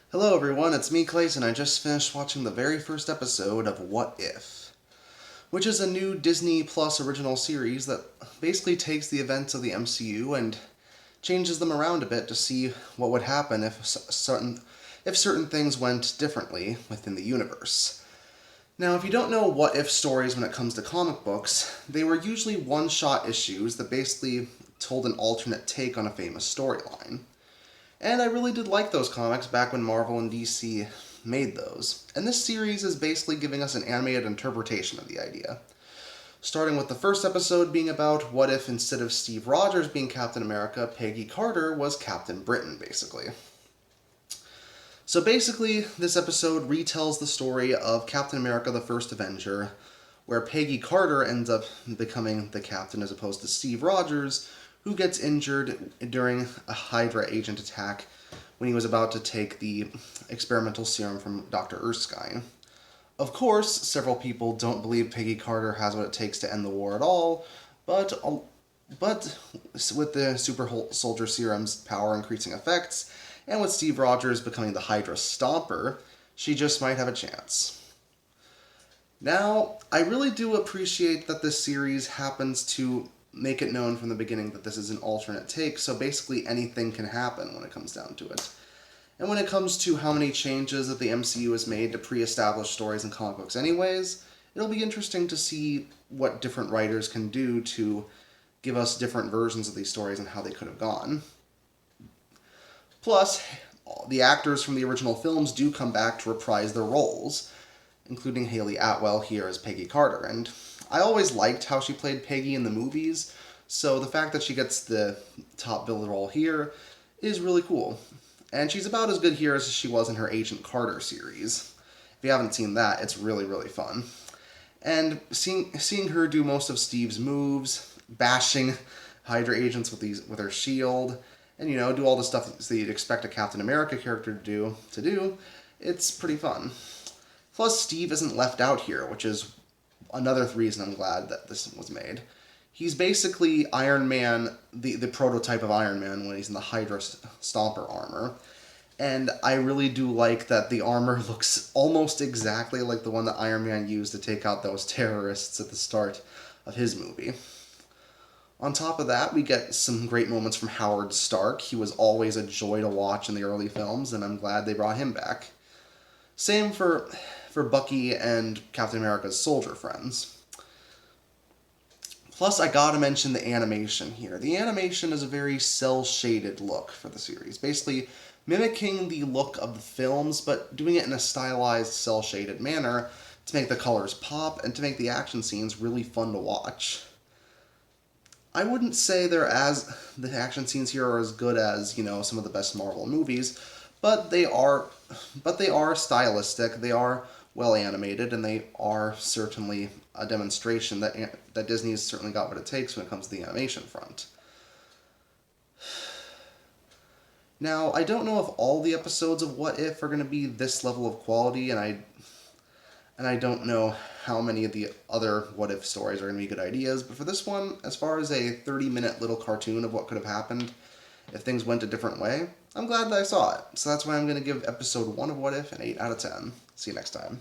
Hello everyone, it's me Clayton. I just finished watching the very first episode of What If, which is a new Disney Plus original series that basically takes the events of the MCU and changes them around a bit to see what would happen if certain things went differently within the universe. Now, if you don't know what if stories when it comes to comic books, they were usually one-shot issues that basically told an alternate take on a famous storyline. And I really did like those comics back when Marvel and DC made those. And this series is basically giving us an animated interpretation of the idea. Starting with the first episode being about what if instead of Steve Rogers being Captain America, Peggy Carter was Captain Britain, basically. So basically, this episode retells the story of Captain America the First Avenger, where Peggy Carter ends up becoming the captain as opposed to Steve Rogers, who gets injured during a Hydra agent attack when he was about to take the experimental serum from Dr. Erskine. Of course, several people don't believe Peggy Carter has what it takes to end the war at all, but with the super soldier serum's power increasing effects, and with Steve Rogers becoming the Hydra Stomper, she just might have a chance. Now, I really do appreciate that this series happens to make it known from the beginning that this is an alternate take, so basically anything can happen when it comes down to it. And when it comes to how many changes that the MCU has made to pre-established stories in comic books anyways, it'll be interesting to see what different writers can do to give us different versions of these stories and how they could have gone. Plus, the actors from the original films do come back to reprise their roles, including Haley Atwell here as Peggy Carter, and I always liked how she played Peggy in the movies, so the fact that she gets the top billed role here is really cool. And she's about as good here as she was in her Agent Carter series. If you haven't seen that, it's really, really fun. And seeing her do most of Steve's moves, bashing Hydra agents with her shield, and do all the stuff that you'd expect a Captain America character to do, it's pretty fun. Plus, Steve isn't left out here, which is another reason I'm glad that this was made. He's basically Iron Man, the prototype of Iron Man when he's in the Hydra Stomper armor. And I really do like that the armor looks almost exactly like the one that Iron Man used to take out those terrorists at the start of his movie. On top of that, we get some great moments from Howard Stark. He was always a joy to watch in the early films, and I'm glad they brought him back. Same for Bucky and Captain America's soldier friends. Plus, I gotta mention the animation here. The animation is a very cel-shaded look for the series, basically mimicking the look of the films, but doing it in a stylized, cel-shaded manner to make the colors pop and to make the action scenes really fun to watch. I wouldn't say the action scenes here are as good as, some of the best Marvel movies, but they are stylistic, they are well animated, and they are certainly a demonstration that Disney has certainly got what it takes when it comes to the animation front. Now, I don't know if all the episodes of What If are going to be this level of quality, and I don't know how many of the other What If stories are going to be good ideas, but for this one, as far as a 30-minute little cartoon of what could have happened if things went a different way, I'm glad that I saw it. So that's why I'm going to give episode 1 of What If an 8 out of 10. See you next time.